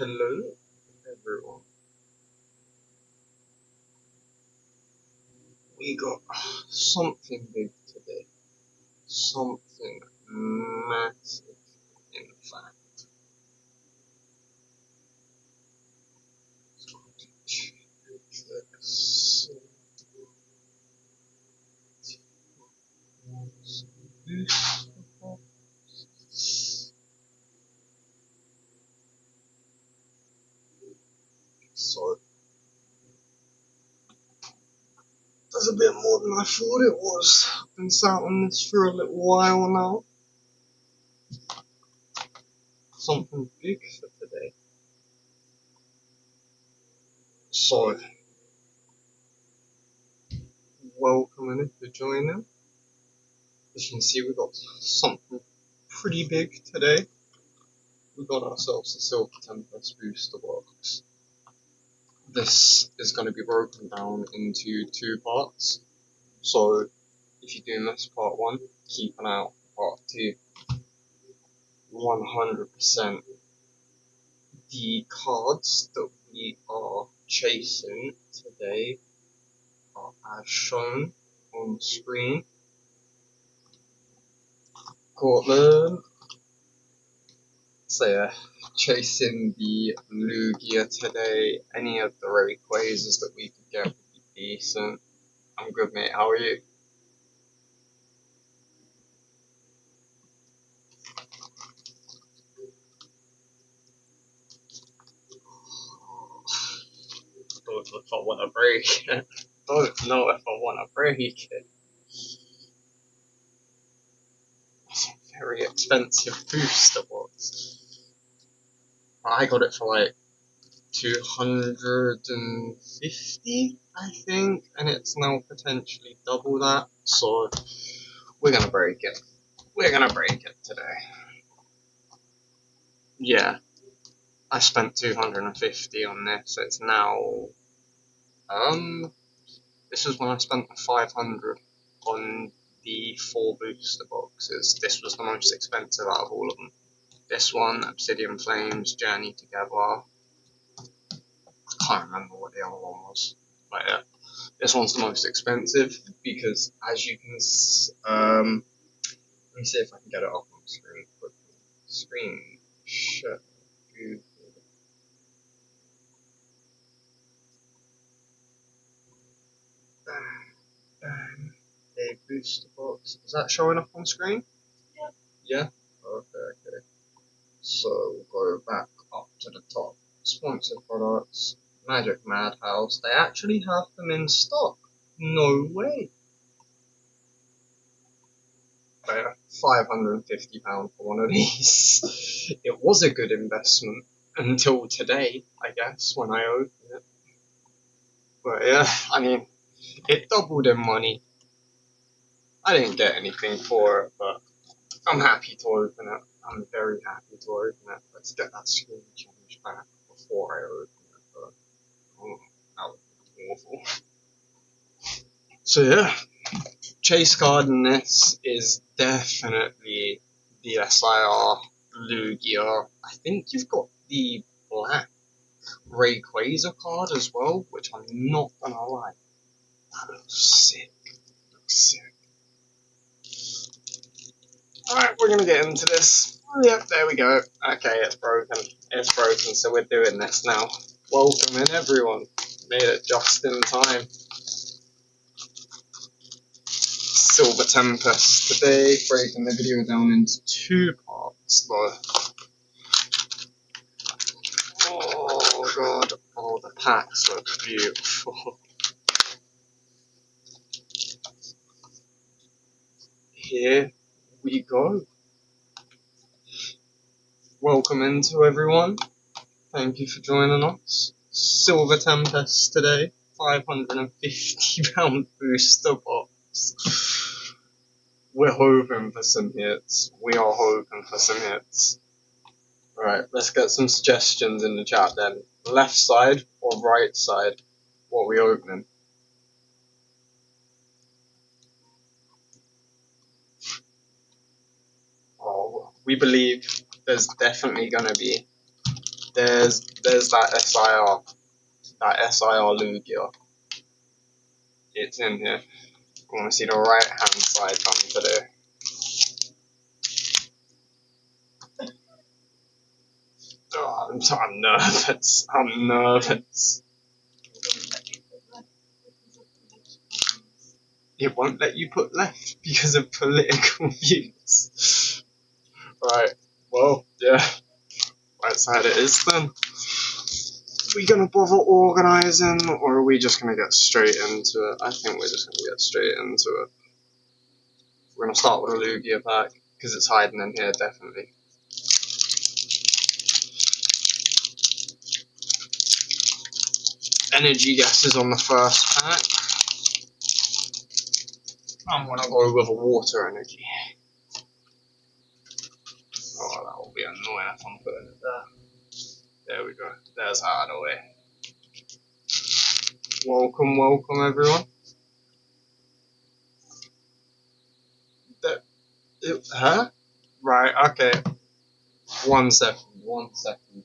Hello, everyone. We got something big today. Something massive, in fact. So, that's a bit more than I thought it was. I've been sat on this for a little while now. Something big for today. So, welcome in if you're joining. As you can see, we got something pretty big today. We got ourselves a Silver Tempest booster box. This is going to be broken down into two parts. So, if you do miss part one, keep an eye out for part two. 100% the cards that we are chasing today are as shown on the screen. Cortland. So yeah, chasing the Lugia today. Any of the Rayquazas that we could get would be decent. I'm good, mate. How are you? Don't know if I want to break it. Don't know if I want to break it. It's a very expensive booster box. I got it for like 250, I think, and it's now potentially double that. So we're gonna break it. We're gonna break it today. Yeah, I spent 250 on this. It's now this is when I spent the 500 on the 4 booster boxes. This was the most expensive out of all of them. This one, Obsidian Flames, Journey Together. I can't remember what the other one was, but yeah, this one's the most expensive because, as you can, let me see if I can get it up on the screen quickly. Screen shut. A booster box. Is that showing up on screen? Yeah. Yeah? Okay. So we'll go back up to the top. Sponsored products, Magic Madhouse. They actually have them in stock. No way. £550 for one of these. It was a good investment until today, I guess, when I opened it. But yeah, I mean, it doubled in money. I didn't get anything for it, but I'm happy to open it. I'm very happy to open it. Let's get that screen change back before I open it. But, that would be awful. So yeah, chase card in this is definitely the SIR Lugia. I think you've got the black Rayquaza card as well, which I'm not gonna lie, that looks sick. Alright, we're gonna get into this. Yep, there we go. Okay, it's broken. It's broken, so we're doing this now. Welcome in, everyone. Made it just in time. Silver Tempest. Today, breaking the video down into two parts, though. Oh god. Oh, the packs look beautiful. Here we go. Welcome into everyone. Thank you for joining us. Silver Tempest today. £550 booster box. We're hoping for some hits. We are hoping for some hits. Alright, let's get some suggestions in the chat then. Left side or right side? What are we opening? Oh, we believe there's definitely gonna be there's that SIR Lugia. It's in here. I want to see the right hand side done today. Oh, I'm nervous. I'm nervous. It won't let you put left because of political views. Right. Well, yeah. Right side it is then. Are we gonna bother organising, or are we just gonna get straight into it? I think we're just gonna get straight into it. We're gonna start with a Lugia pack because it's hiding in here definitely. Energy guesses on the first pack. I'm gonna go with a water energy. Oh, that will be annoying if I'm putting it there. There we go. There's out of the way. Welcome, welcome everyone. Huh? Right, okay. 1 second, 1 second.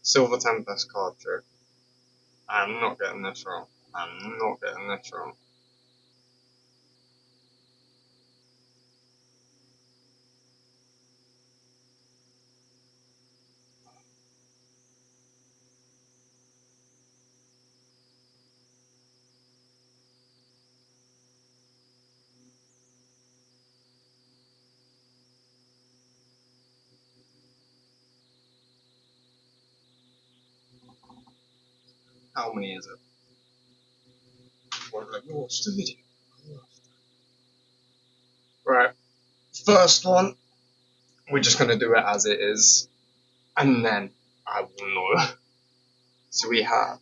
Silver Tempest card trick. I'm not getting this wrong. I'm not getting this wrong. How many is it? Well, let me watch the video. Right, first one. We're just gonna do it as it is, and then I will know. So we have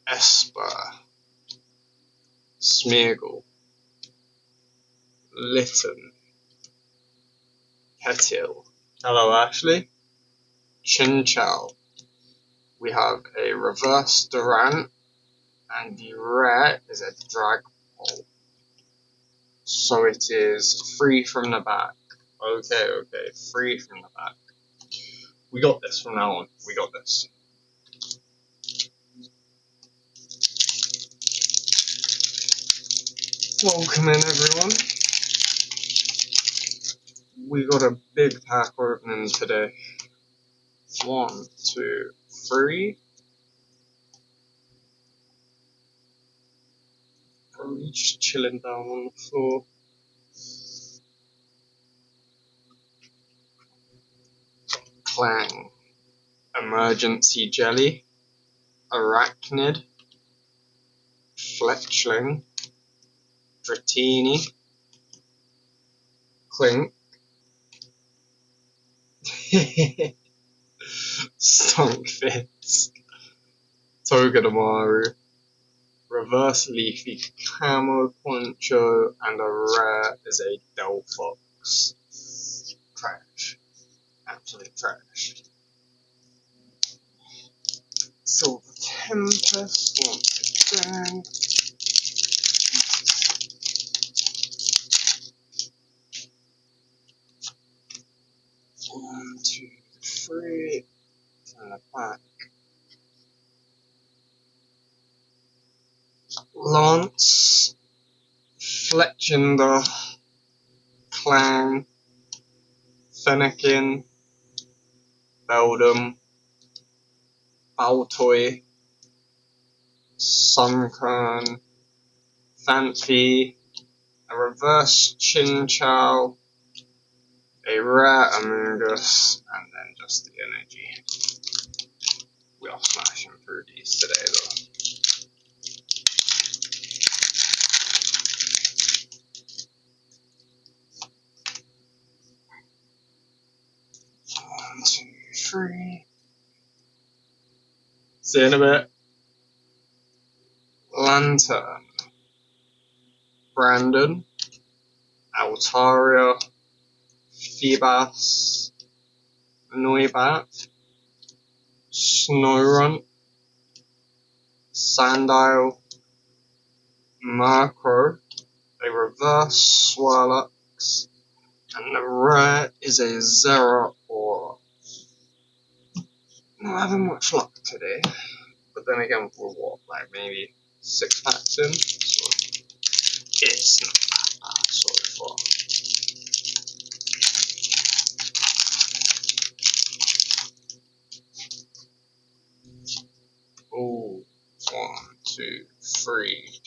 Esper, Smeargle, Litten, Petil. Hello, Ashley. Chinchou. We have a reverse Durant, and the rare is a Dragapult. So it is free from the back. Okay, free from the back. We got this from now on. We got this. Welcome in, everyone. We got a big pack opening today. 1, 2, 3. Probably just chilling down on the floor. Clang. Emergency Jelly. Arachnid. Fletchling. Dratini. Clink. Stonkfist. Togedemaru. Reverse Leafy Camo Poncho, and a rare is a Delphox. Trash. Absolute trash. Silver Tempest once again. 1, 2, 3. From the back. Lance. Fletchinder. Clang. Fennekin. Beldum. Baltoy. Sunkern. Fanfi. A reverse Chinchou. A rare Amoonguss, and then just the energy. We are smashing through these today though. One, two, three. See you in a bit. Lantern. Brandon. Altaria. Phoebus. Noibat. Snorunt. Sandile. Murkrow. A reverse Swirlux. And the rare is a Zeraora. Not having much luck today. But then again, we're what, like maybe 6 packs in? So it's not that bad so far. Oh, 1, 2, 3.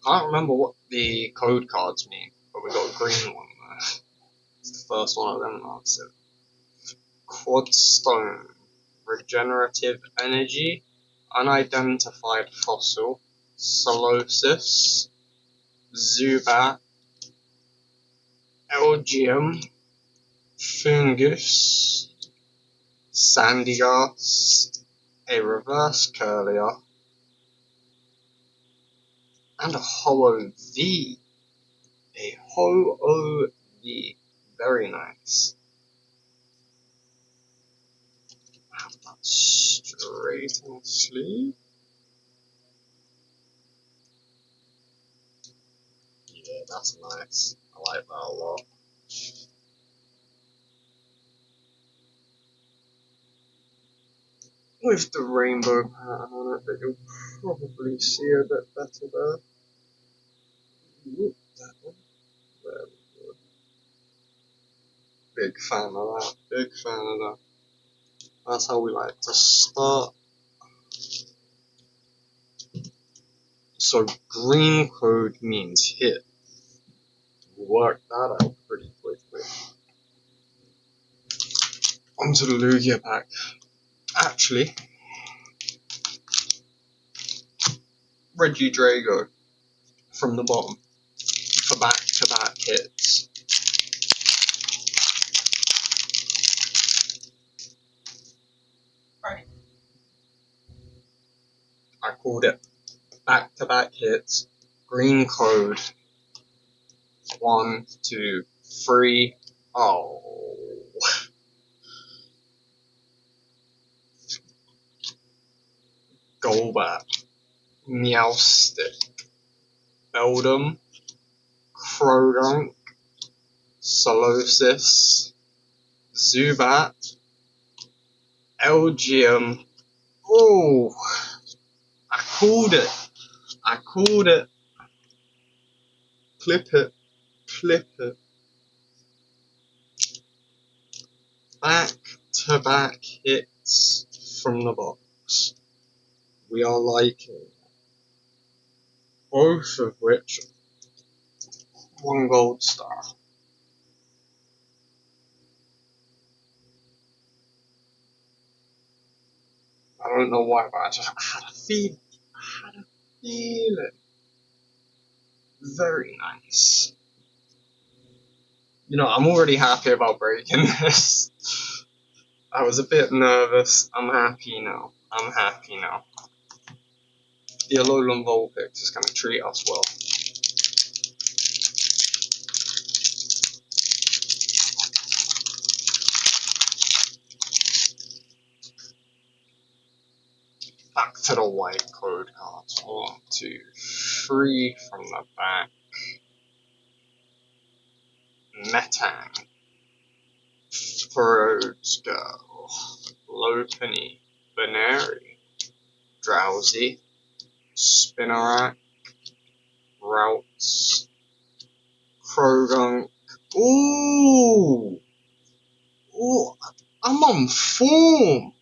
Can't remember what the code cards mean, but we got a green one there. It's the first one of them I've seen. Quadstone, regenerative energy, unidentified fossil, Solosis, Zubat, Elgium, Fungus, Sandygast, a reverse Curlier, and a Ho-Oh-V. A Ho-Oh-V. Very nice. Have that straight in the sleeve. Yeah, that's nice. I like that a lot. With the rainbow pattern on it, that you'll probably see a bit better there. Oop, that one. There we go. Big fan of that. Big fan of that. That's how we like to start. So green code means hit. Work that out pretty quickly. Onto the Lugia pack. Actually, Reggie Drago from the bottom for back-to-back hits. Right. I called it back-to-back hits. Green code. 1, 2, 3. Oh. Golbat. Meowstic. Beldum. Croagunk. Solosis. Zubat. Elgium. Oh. I called it. I called it. Clip it. Clip it. Back-to-back hits from the box. We are liking both of which 1 gold star. I don't know why, but I had a feeling. I had a feeling. Very nice. You know, I'm already happy about breaking this. I was a bit nervous. I'm happy now. I'm happy now. The Alolan Vulpix is going to treat us well. Back to the white code cards. 1, 2, 3 from the back. Metang. Frodsgirl. Lopunny. Baneri. Drowsy. Spinarak. Routes. Croagunk. Ooh! Ooh! I'm on form!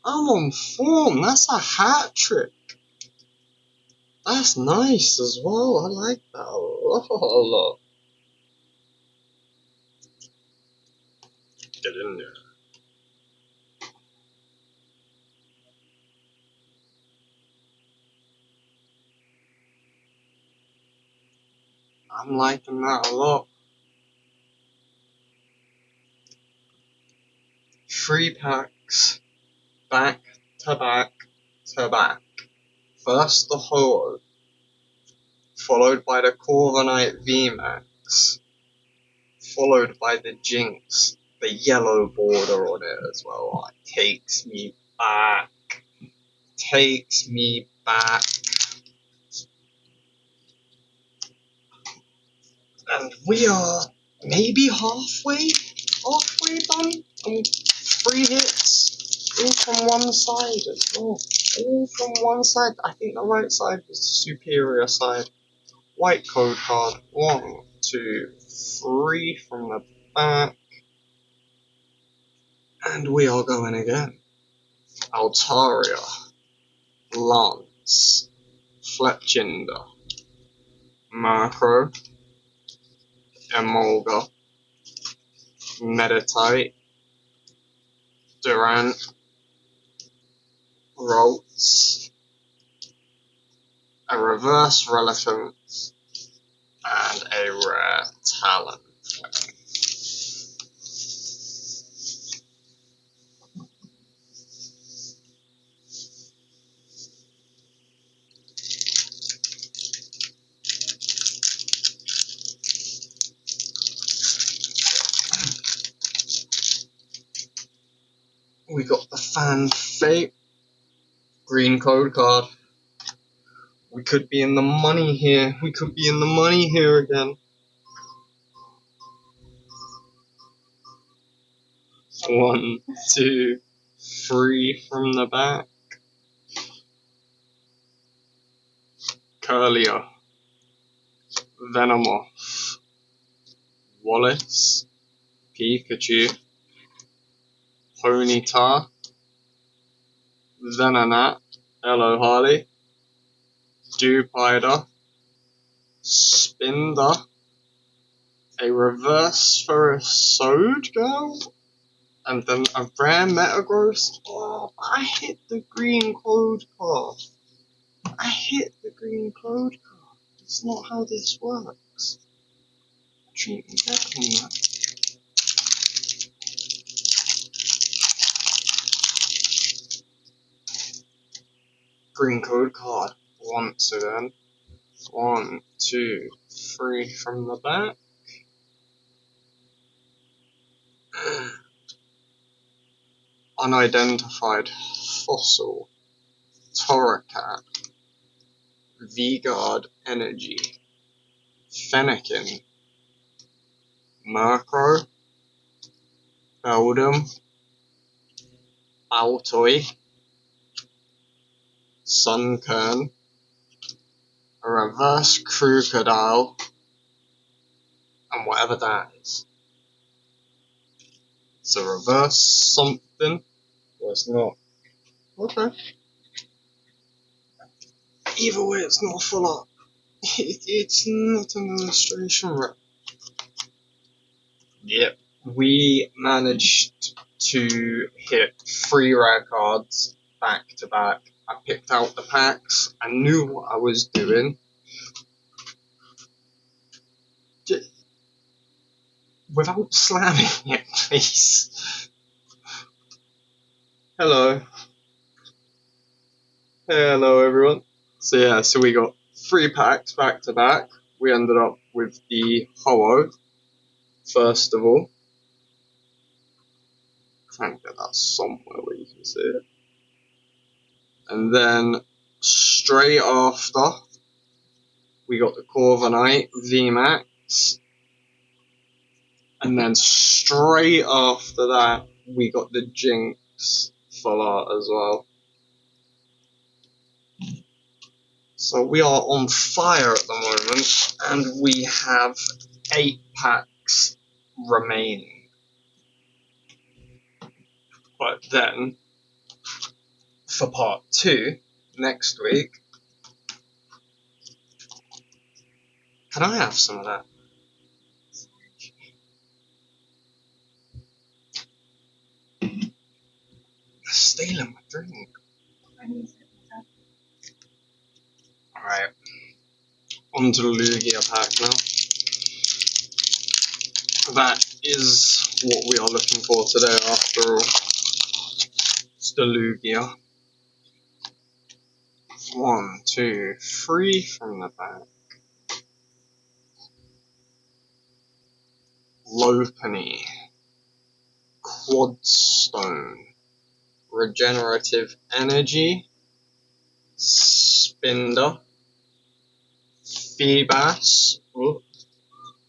I'm on form! That's a hat trick! That's nice as well. I like that a lot. Get in there. I'm liking that a lot. 3 packs. Back to back to back. First the Ho-Oh. Followed by the Corviknight VMAX. Followed by the Jinx. The yellow border on it as well. Oh, it takes me back. Takes me back. And we are maybe halfway done. 3 hits. All from one side as well. All from one side. I think the right side was the superior side. White code card. 1, 2, 3 from the back. And we are going again. Altaria. Lance. Fletchinder. Macro. Emolga. Meditate. Durant. Ralts. A reverse relevant. And a rare talent. We got the Fan Fate. Green code card. We could be in the money here. We could be in the money here again. 1, 2, 3 from the back. Curlier. Venomoth. Wallace. Pikachu. Ponyta. Venonat. Hello Harley. Dewpider. Spinder. A reverse for a Sword Girl. And then a rare Metagross. Oh, I hit the green code card. I hit the green code card. That's not how this works. Treat me better than that. Green code card once again. 1, 2, 3 from the back. Unidentified fossil. Torracat. V-Guard Energy. Fennekin. Murkrow. Beldum. Altoy. Sunkern. A reverse Crocodile. And whatever that is. It's a reverse something. Or it's not. Okay. Either way, it's not full up. It's not an illustration rep. Yep. We managed to hit 3 rare cards back to back. I picked out the packs. I knew what I was doing. Without slamming it, please. Hello. Hello, everyone. So we got 3 packs back to back. We ended up with the Ho-Oh, first of all. Try and get that somewhere where you can see it. And then, straight after, we got the Corviknight VMAX. And then straight after that, we got the Jinx full art as well. So we are on fire at the moment, and we have 8 packs remaining. But then, for part 2, next week, can I have some of that? Stealing my drink. Alright, on to the Lugia pack now. That is what we are looking for today after all. It's the Lugia. 1, 2, 3 from the back. Lopunny. Quadstone. Regenerative Energy. Spinder. Feebas. Oh.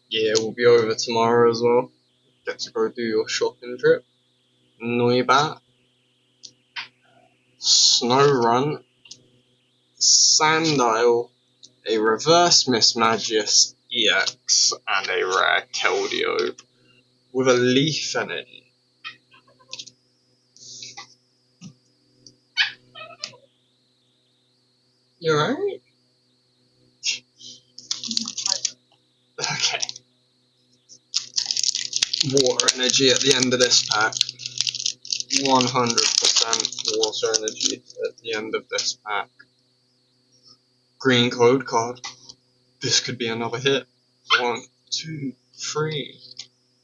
Yeah, we'll be over tomorrow as well. Get to go do your shopping trip. Noibat. Snow Run, Sandile, a Reverse Mismagius EX, and a rare Keldeo with a Leaf Energy. You alright? Okay. Water Energy at the end of this pack. 100% Water Energy at the end of this pack. Green Code card. This could be another hit. 1, 2, 3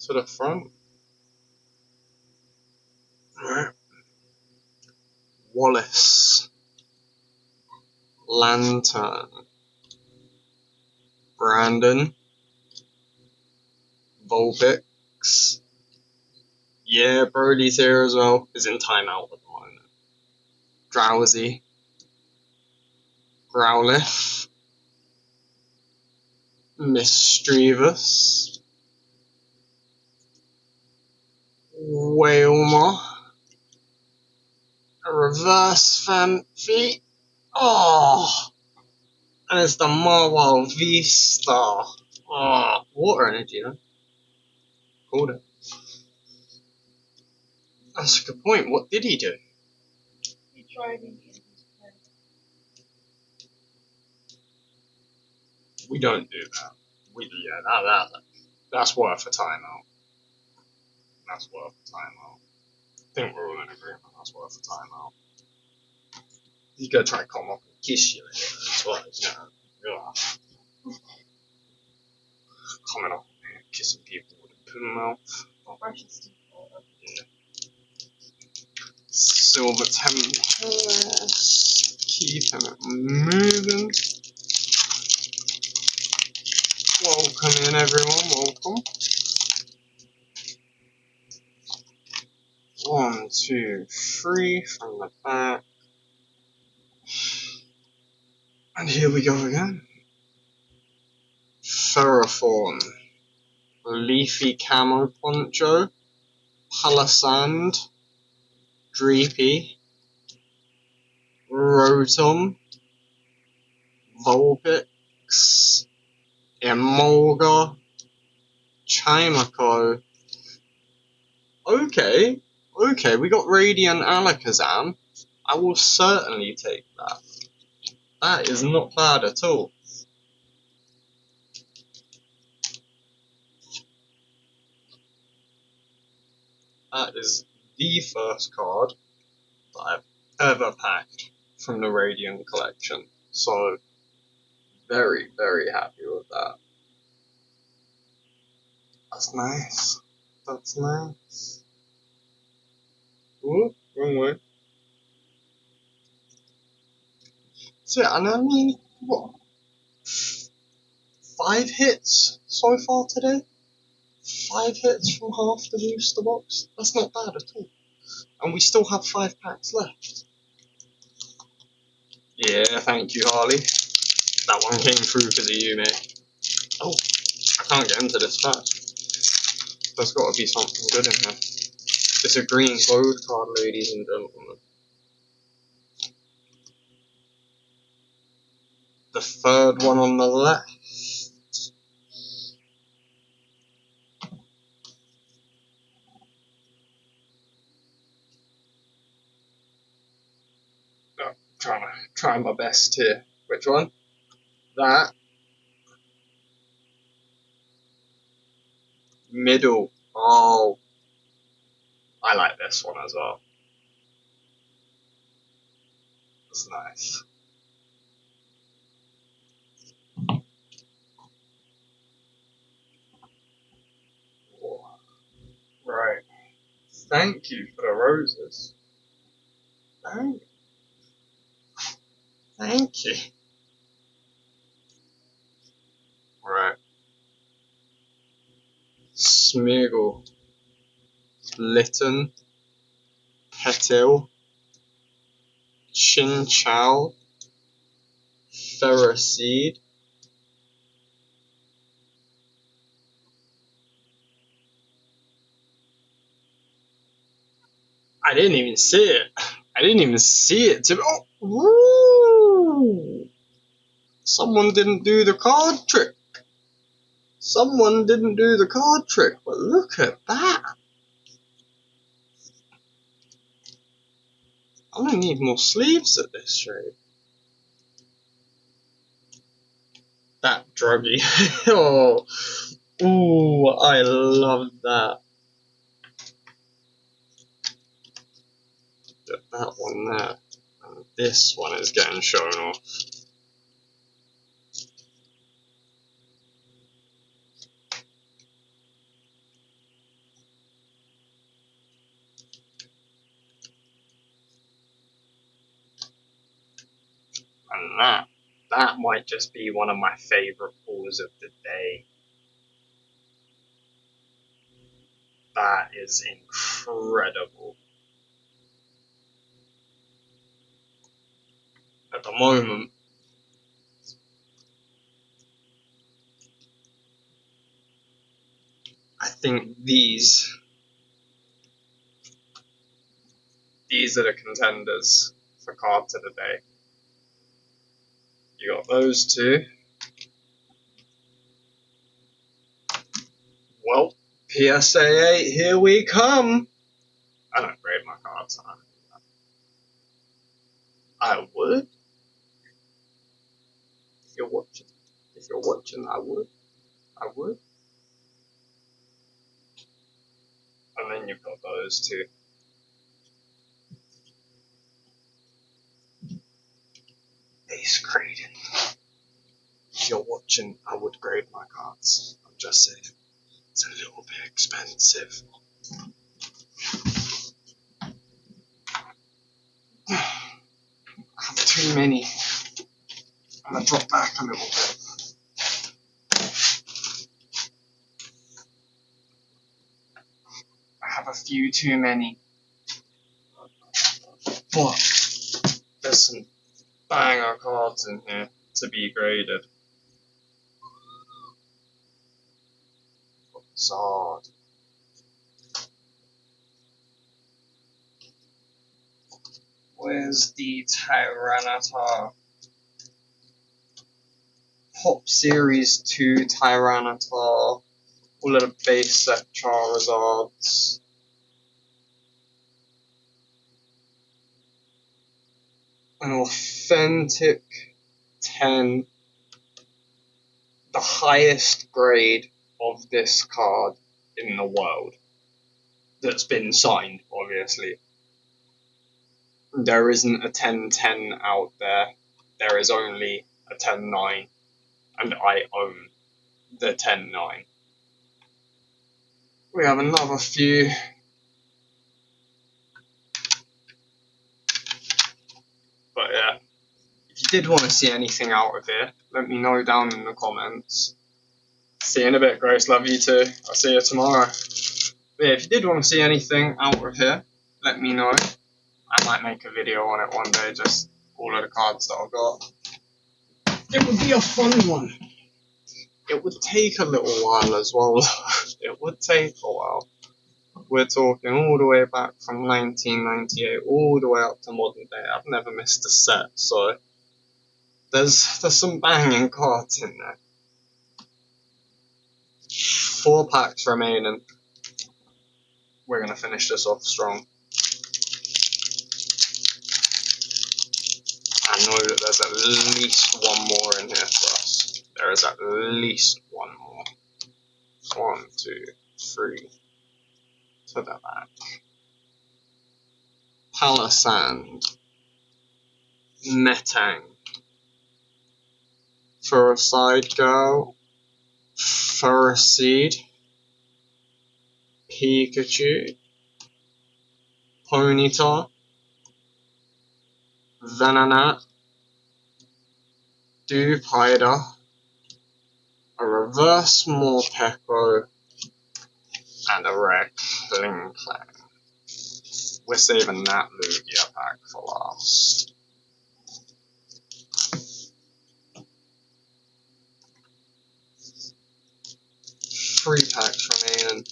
to the front. Right. Wallace. Lantern. Brandon. Vulpix. Yeah, Brody's here as well. He's in timeout at the moment. Drowsy. Growlithe. Mischievous. Wailmer. A Reverse Fanfi. Oh! And it's the Marwell V-Star. Oh, Water Energy, huh? Called it. That's a good point. What did he do? He tried in his head. We don't do that. That's worth a timeout. That's worth a timeout. I think we're all in agreement. That's worth a timeout. He's gonna try to come up and kiss you later as well. Yeah. Coming up and kissing people with a poo mouth. Or brush his teeth over. Yeah. Silver Tempest. Keeping it moving. Welcome in, everyone. Welcome. 1, 2, 3 from the back. And here we go again. Ferrothorn. Leafy Camo Poncho. Palisand. Dreepy. Rotom. Vulpix. Emolga. Chimako. Okay, we got Radiant Alakazam. I will certainly take that. That is not bad at all. That is the first card that I've ever packed from the Radiant collection. So, very, very happy with that. That's nice. That's nice. Ooh, wrong way. So yeah, and I mean, what? 5 hits so far today? 5 hits from half the booster box? That's not bad at all. And we still have 5 packs left. Yeah, thank you, Harley. That one came through because of you, mate. Oh, I can't get into this fast. There's got to be something good in here. It's a green code card, ladies and gentlemen. The third one on the left. Oh, trying my best here. Which one? That. Middle. Oh, I like this one as well. It's nice. Right. Thank you for the roses. Thank you. Right. Smeagol. Litten. Petil. Chinchou. Ferroseed. I didn't even see it. I didn't even see it. Oh, woo! Someone didn't do the card trick. Someone didn't do the card trick, but look at that. I'm gonna need more sleeves at this rate. That druggy. Oh, ooh, I love that. Get that one there. And this one is getting shown off. And that might just be one of my favourite pulls of the day. That is incredible. At the moment, I think these are the contenders for cards of the day. You got those two. Well, PSA 8, here we come. I don't grade my cards. I would. If you're watching, I would. And then you've got those two. Ace grading. If you're watching, I would grade my cards. I'm just saying, it's a little bit expensive. I have too many. I'm gonna drop back a little bit. I have a few too many. But there's some banger cards in here to be graded. Zard. Where's the Tyranitar? Pop Series 2 Tyranitar. All of the base set Charizards. An authentic 10. The highest grade of this card in the world. That's been signed, obviously. There isn't a 10-10 out there. There is only a 10-9. And I own the 10-9. We have another few. But yeah, if you did want to see anything out of here, let me know down in the comments. See you in a bit, Grace. Love you too. I'll see you tomorrow. But yeah, if you did want to see anything out of here, let me know. I might make a video on it one day, just all of the cards that I've got. It would be a fun one. It would take a little while as well. It would take a while. We're talking all the way back from 1998, all the way up to modern day. I've never missed a set, so there's some banging cards in there. 4 packs remaining. We're gonna finish this off strong. I know that there's at least one more in here for us. There is at least one more. 1, 2, 3. To the back. Palisand. Metang. For a side girl. Ferroseed. Pikachu. Ponyta. Venonat. Dewpider. A reverse Morpeko. And a rare Klinklang. We're saving that Lugia pack for last. Three packs remaining.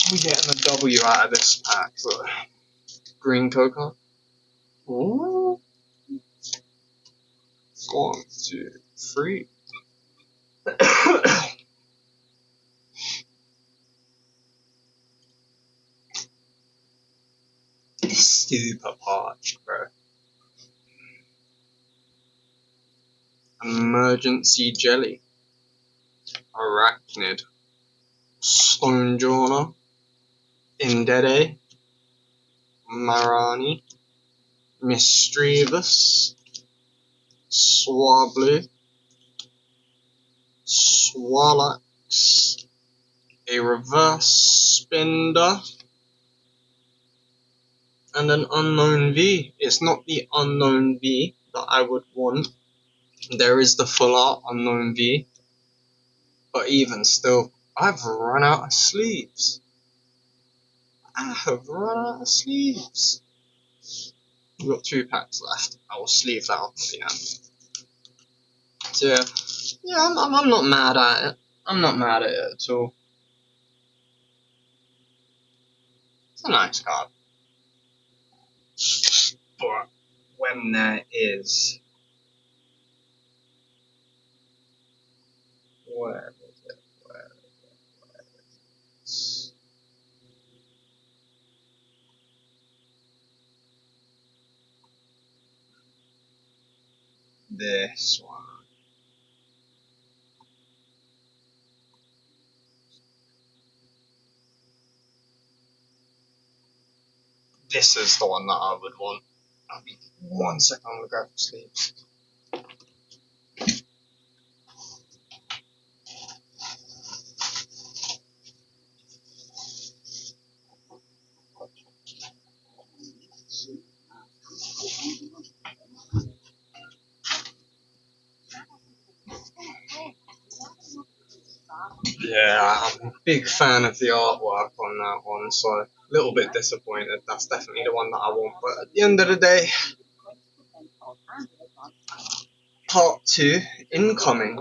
We're getting a W out of this pack. So. Green coca. Ooh. 1, 2, 3. Super parched, bro. Emergency jelly. Arachnid. Stonejourner. Indede. Marani. Mischievous. Swablu. Swallax. A reverse spinner. And an unknown V. It's not the unknown V that I would want. There is the full art unknown V. But even still, I've run out of sleeves. I have run out of sleeves. We've got 2 packs left. I will sleeve that up at the end. So yeah, I'm not mad at it. I'm not mad at it at all. It's a nice card. But when there is... Where is it? This one. This is the one that I would want. I'll be 1 second, I'm gonna grab the sleeves. Yeah, I'm a big fan of the artwork on that one, so a little bit disappointed. That's definitely the one that I want, but at the end of the day, part 2, incoming.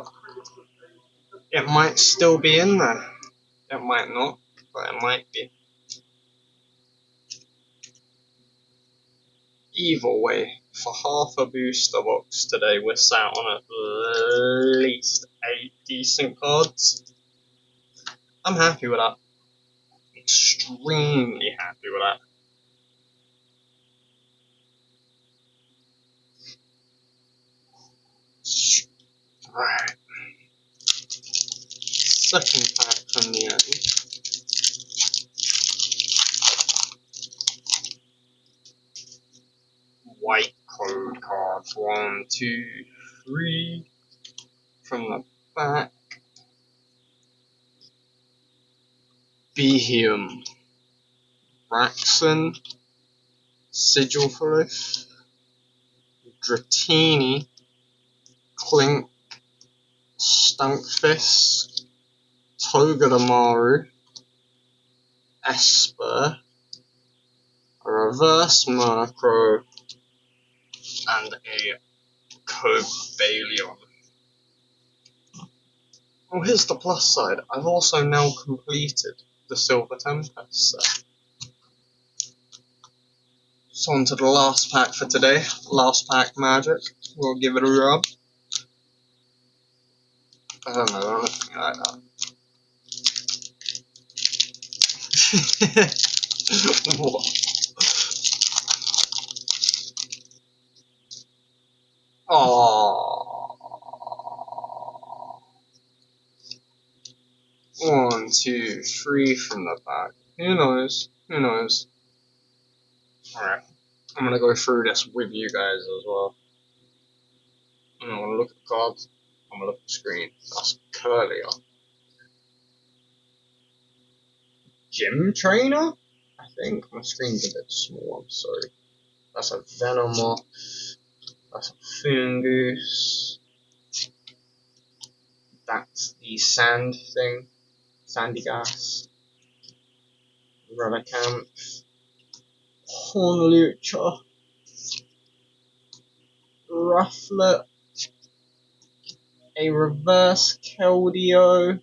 It might still be in there. It might not, but it might be. Either way, for half a booster box today, we're sat on at least 8 decent cards. I'm happy with that. Extremely happy with that. Right. Second pack from the end. White code cards. 1, 2, 3. From the back. Behem. Braxton. Sigilfolith. Dratini. Clink. Stunkfist. Togedemaru. Esper. A reverse Murkrow. And a Cobalion. Well, here's the plus side. I've also now completed the Silver Tempest set. So on to the last pack for today. Last pack magic. We'll give it a rub. I don't know, anything like that. What? Aww. 1, 2, 3 from the back. Who knows? Who knows? Alright. I'm gonna go through this with you guys as well. I'm gonna look at the cards. I'm gonna look at the screen. That's Curlier. Gym trainer? I think my screen's a bit small, I'm sorry. That's a Venomoth. That's a Fungus. That's the sand thing. Sandy Gas. Relicanth. Hornlucha. Rufflet. A reverse Keldeo.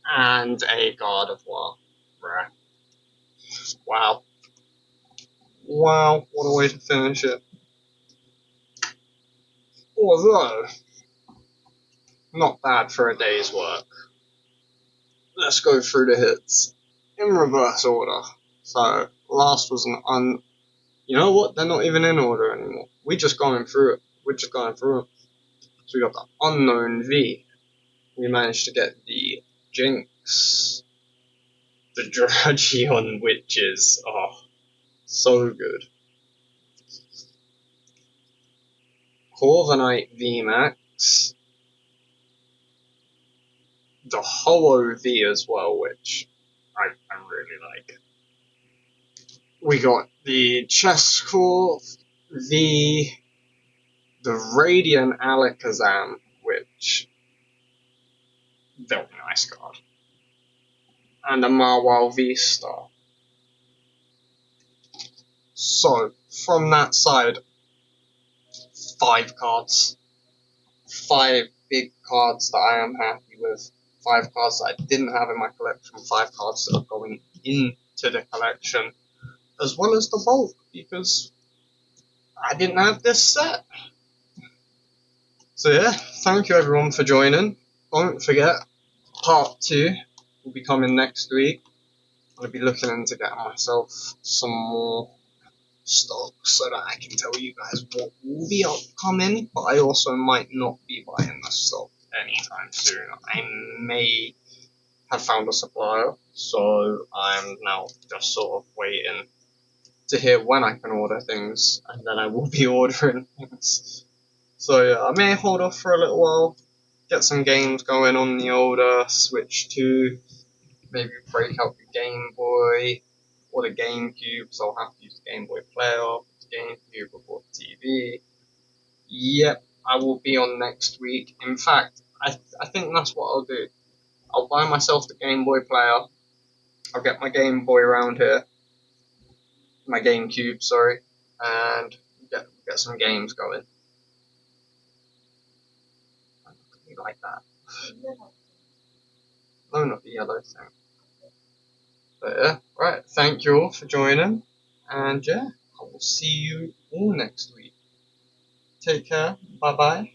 And a Gardevoir. Bruh. Wow. Wow, what a way to finish it. Although, not bad for a day's work. Let's go through the hits in reverse order. So, last was an you know what? They're not even in order anymore. We're just going through it. We're just going through it. So we got the Unknown V. We managed to get the Jinx. The Dragion Witches. Oh, so good. Corviknight VMAX. The Hollow V as well, which I really like. We got the Chesscore V, the Radiant Alakazam, which very nice card, and the Marwal V Star. So from that side, 5 cards, 5 big cards that I am happy with. 5 cards that I didn't have in my collection. 5 cards that are going into the collection, as well as the bulk, because I didn't have this set. So yeah, thank you everyone for joining. Don't forget, part 2 will be coming next week. I'm going to be looking into getting myself some more stock so that I can tell you guys what will be upcoming, but I also might not be buying the stock anytime soon. I may have found a supplier, so I'm now just sort of waiting to hear when I can order things, and then I will be ordering things. So yeah, I may hold off for a little while, get some games going on the older Switch 2, maybe break out the Game Boy or the GameCube, so I'll have to use the Game Boy Player, the GameCube, or the TV. Yep, I will be on next week. In fact, I think that's what I'll do. I'll buy myself the Game Boy Player, I'll get my Game Boy around here, my GameCube, sorry, and get some games going. Like that. No, not the yellow thing. But yeah, right, thank you all for joining, and yeah, I will see you all next week. Take care, bye bye.